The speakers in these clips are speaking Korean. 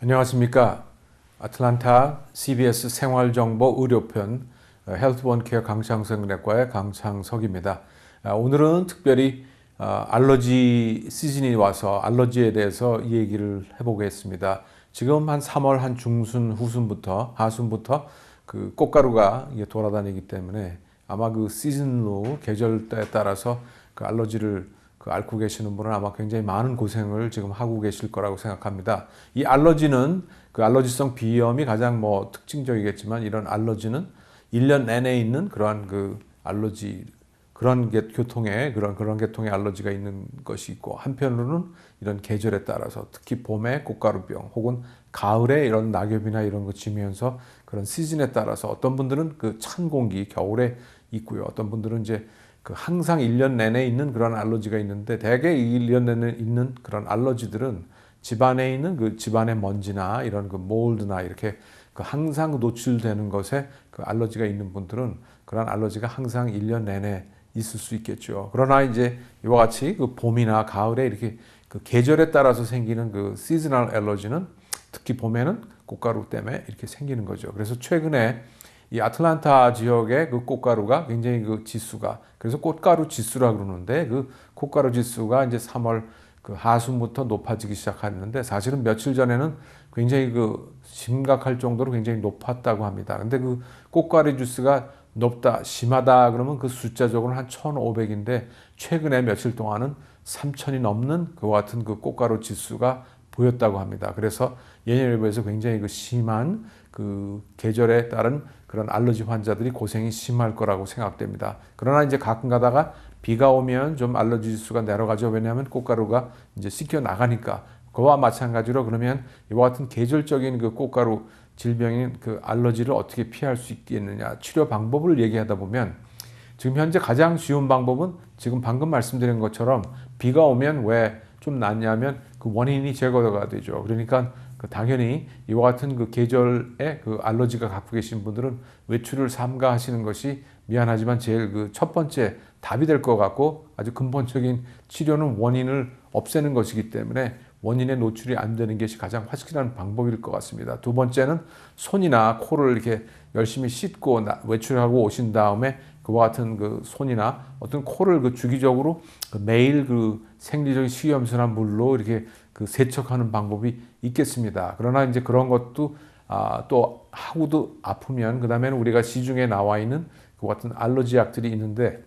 안녕하십니까. 아틀란타 CBS 생활정보 의료편 헬스원케어 강창석내과의 강창석입니다. 오늘은 특별히 알러지 시즌이 와서 알러지에 대해서 이 얘기를 해보겠습니다. 지금 한 3월 한 중순 후순부터 하순부터 그 꽃가루가 돌아다니기 때문에 아마 그 시즌로 계절에 따라서 그 알러지를 앓고 계시는 분은 아마 굉장히 많은 고생을 지금 하고 계실 거라고 생각합니다. 이 알러지는 그 알러지성 비염이 가장 특징적이겠지만 이런 알러지는 1년 내내 있는 그러한 그 알러지 그런 계통의 그런 계통의 알러지가 있는 것이 있고, 한편으로는 이런 계절에 따라서 특히 봄에 꽃가루병 혹은 가을에 이런 낙엽이나 이런 거 지면서 그런 시즌에 따라서 어떤 분들은 그 찬 공기 겨울에 있고요. 어떤 분들은 이제 그 항상 1년 내내 있는 그런 알러지가 있는데, 대개 1년 내내 있는 그런 알러지들은 집안에 있는 그 집안의 먼지나 이런 그 몰드나 이렇게 그 항상 노출되는 것에 그 알러지가 있는 분들은 그런 알러지가 항상 1년 내내 있을 수 있겠죠. 그러나 이제 이와 같이 그 봄이나 가을에 이렇게 그 계절에 따라서 생기는 그 시즈널 알러지는 특히 봄에는 꽃가루 때문에 이렇게 생기는 거죠. 그래서 최근에 이 아틀란타 지역의 그 꽃가루가 굉장히 그 지수가, 그래서 꽃가루 지수라 그러는데, 그 꽃가루 지수가 이제 3월 그 하순부터 높아지기 시작하는데, 사실은 며칠 전에는 굉장히 그 심각할 정도로 굉장히 높았다고 합니다. 근데 그 꽃가루 지수가 높다, 심하다 그러면 그 숫자적으로는 한 1,500인데 최근에 며칠 동안은 3,000이 넘는 그와 같은 그 꽃가루 지수가 보였다고 합니다. 그래서 예년에 비해서 굉장히 그 심한 그 계절에 따른 그런 알러지 환자들이 고생이 심할 거라고 생각됩니다. 그러나 이제 가끔 가다가 비가 오면 좀 알러지 지수가 내려가죠. 왜냐하면 꽃가루가 이제 씻겨 나가니까. 그와 마찬가지로 그러면 이와 같은 계절적인 그 꽃가루 질병인 그 알러지를 어떻게 피할 수 있겠느냐, 치료 방법을 얘기하다 보면 지금 현재 가장 쉬운 방법은 지금 방금 말씀드린 것처럼 비가 오면 왜 좀 낫냐면 그 원인이 제거가 되죠. 그러니까 당연히 이와 같은 그 계절에 그 알러지가 갖고 계신 분들은 외출을 삼가하시는 것이 미안하지만 제일 그 첫 번째 답이 될 것 같고, 아주 근본적인 치료는 원인을 없애는 것이기 때문에 원인에 노출이 안 되는 것이 가장 확실한 방법일 것 같습니다. 두 번째는 손이나 코를 이렇게 열심히 씻고 외출하고 오신 다음에 그와 같은 그 손이나 어떤 코를 그 주기적으로 매일 그 생리적인 식이염수나 물로 이렇게 그 세척하는 방법이 있겠습니다. 그러나 이제 그런 것도 또 하고도 아프면 그 다음에는 우리가 시중에 나와 있는 그 같은 알러지 약들이 있는데,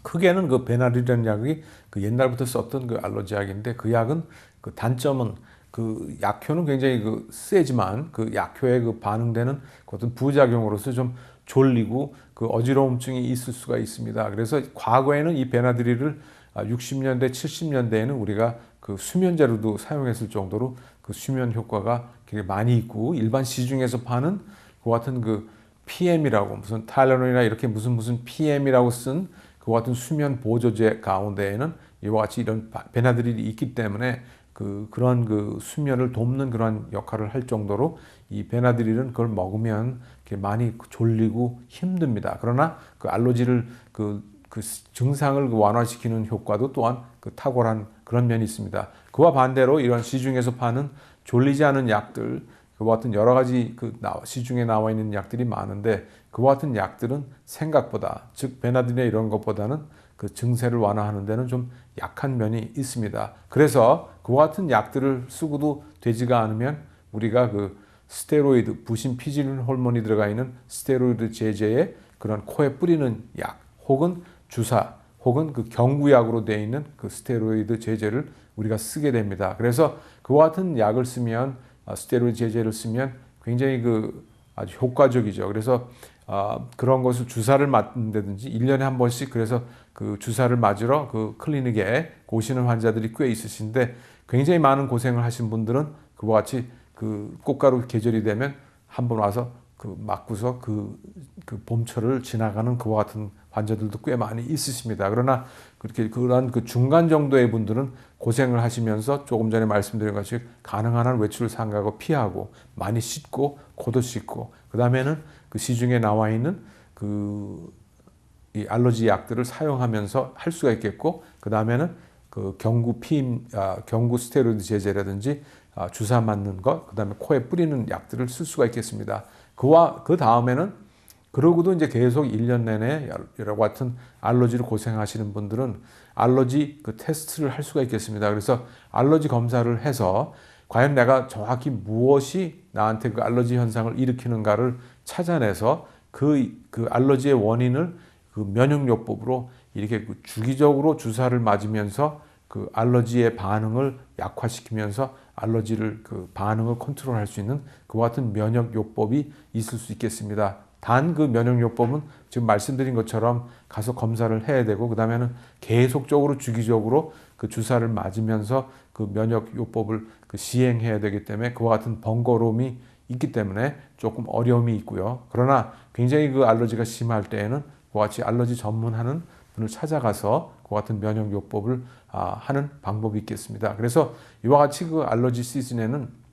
크게는 그 베나딜이라는 약이 그 옛날부터 썼던 그 알러지 약인데, 그 약은 그 단점은 그 약효는 굉장히 그 세지만 그 약효에 그 반응되는 그 어떤 부작용으로서 좀 졸리고 그 어지러움증이 있을 수가 있습니다. 그래서 과거에는 이 베나드릴을 60년대, 70년대에는 우리가 그 수면제로도 사용했을 정도로 그 수면 효과가 굉장히 많이 있고, 일반 시중에서 파는 그 같은 그 PM이라고 무슨 타일러놀이나 이렇게 무슨 PM이라고 쓴 그 같은 수면 보조제 가운데에는 이와 같이 이런 베나드릴이 있기 때문에 그런 그 수면을 돕는 그런 역할을 할 정도로 이 베나드릴은 그걸 먹으면 많이 졸리고 힘듭니다. 그러나 그 알러지를 그 증상을 완화시키는 효과도 또한 그 탁월한 그런 면이 있습니다. 그와 반대로 이런 시중에서 파는 졸리지 않은 약들, 그와 같은 여러 가지 시중에 나와 있는 약들이 많은데, 그와 같은 약들은 생각보다, 즉 베나딜이나 이런 것보다는 그 증세를 완화하는 데는 좀 약한 면이 있습니다. 그래서 그와 같은 약들을 쓰고도 되지가 않으면 우리가 그 스테로이드, 부신 피질 호르몬이 들어가 있는 스테로이드 제제의 그런 코에 뿌리는 약, 혹은 주사, 혹은 그 경구약으로 되어 있는 그 스테로이드 제제를 우리가 쓰게 됩니다. 그래서 그와 같은 약을 쓰면, 스테로이드 제제를 쓰면 굉장히 그 아주 효과적이죠. 그래서 그런 것을 주사를 맞는다든지 1년에 한 번씩 그래서 그 주사를 맞으러 그 클리닉에 오시는 환자들이 꽤 있으신데, 굉장히 많은 고생을 하신 분들은 그와 같이 그 꽃가루 계절이 되면 한번 와서 그 맞고서 그 봄철을 지나가는 그와 같은 환자들도 꽤 많이 있으십니다. 그러나 그렇게 그런 그 중간 정도의 분들은 고생을 하시면서 조금 전에 말씀드린 것이 가능한 한 외출을 삼가고 피하고 많이 씻고 코도 씻고, 그 다음에는 그 시중에 나와 있는 이 알러지 약들을 사용하면서 할 수가 있겠고, 그 다음에는 그 경구 스테로이드 제제라든지 주사 맞는 것, 그다음에 코에 뿌리는 약들을 쓸 수가 있겠습니다. 그 다음에는 그러고도 이제 계속 1년 내내 여러 같은 알러지로 고생하시는 분들은 알러지 그 테스트를 할 수가 있겠습니다. 그래서 알러지 검사를 해서 과연 내가 정확히 무엇이 나한테 그 알러지 현상을 일으키는가를 찾아내서 그 알러지의 원인을 그 면역요법으로 이렇게 그 주기적으로 주사를 맞으면서 그 알러지의 반응을 약화시키면서 알러지를 그 반응을 컨트롤할 수 있는 그와 같은 면역요법이 있을 수 있겠습니다. 단 그 면역요법은 지금 말씀드린 것처럼 가서 검사를 해야 되고, 그 다음에는 계속적으로 주기적으로 그 주사를 맞으면서 그 면역요법을 그 시행해야 되기 때문에 그와 같은 번거로움이 있기 때문에 조금 어려움이 있고요. 그러나 굉장히 그 알러지가 심할 때에는 그와 같이 알러지 전문하는 분을 찾아가서 그와 같은 면역요법을 하는 방법이 있겠습니다. 그래서 이와 같이 그 알러지 시즌에는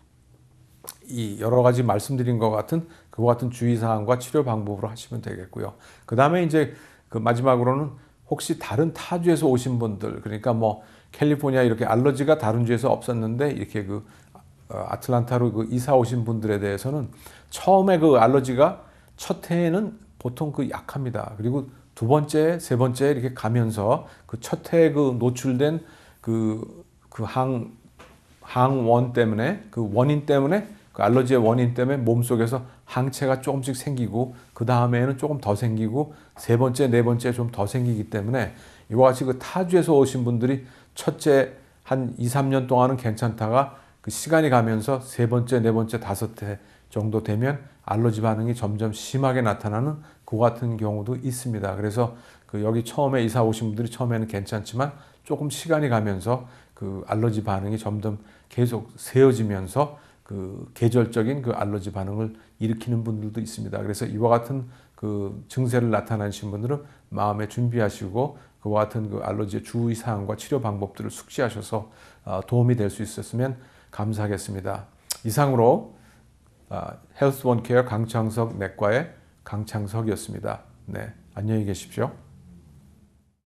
이 여러 가지 말씀드린 것 같은 그와 같은 주의사항과 치료 방법으로 하시면 되겠고요. 그 다음에 이제 그 마지막으로는 혹시 다른 타주에서 오신 분들, 그러니까 뭐 캘리포니아 이렇게 알러지가 다른 주에서 없었는데 이렇게 그 아틀란타로 그 이사 오신 분들에 대해서는 처음에 그 알러지가 첫 해에는 보통 그 약합니다. 그리고 두 번째, 세 번째 이렇게 가면서 그 첫 해에 그 노출된 항원 때문에 그 원인 때문에 그 알러지의 원인 때문에 몸속에서 항체가 조금씩 생기고 그 다음에는 조금 더 생기고 세 번째, 네 번째 좀 더 생기기 때문에 이와 같이 그 타주에서 오신 분들이 첫째 한 2, 3년 동안은 괜찮다가 그 시간이 가면서 세 번째, 네 번째, 다섯 해 정도 되면 알러지 반응이 점점 심하게 나타나는 그 같은 경우도 있습니다. 그래서 그 여기 처음에 이사 오신 분들이 처음에는 괜찮지만 조금 시간이 가면서 그 알러지 반응이 점점 계속 세워지면서 그 계절적인 그 알러지 반응을 일으키는 분들도 있습니다. 그래서 이와 같은 그 증세를 나타나신 분들은 마음에 준비하시고 그와 같은 그 알러지의 주의 사항과 치료 방법들을 숙지하셔서 도움이 될 수 있었으면 감사하겠습니다. 이상으로 헬스 원케어 강창석 내과의 강창석이었습니다. 네, 안녕히 계십시오.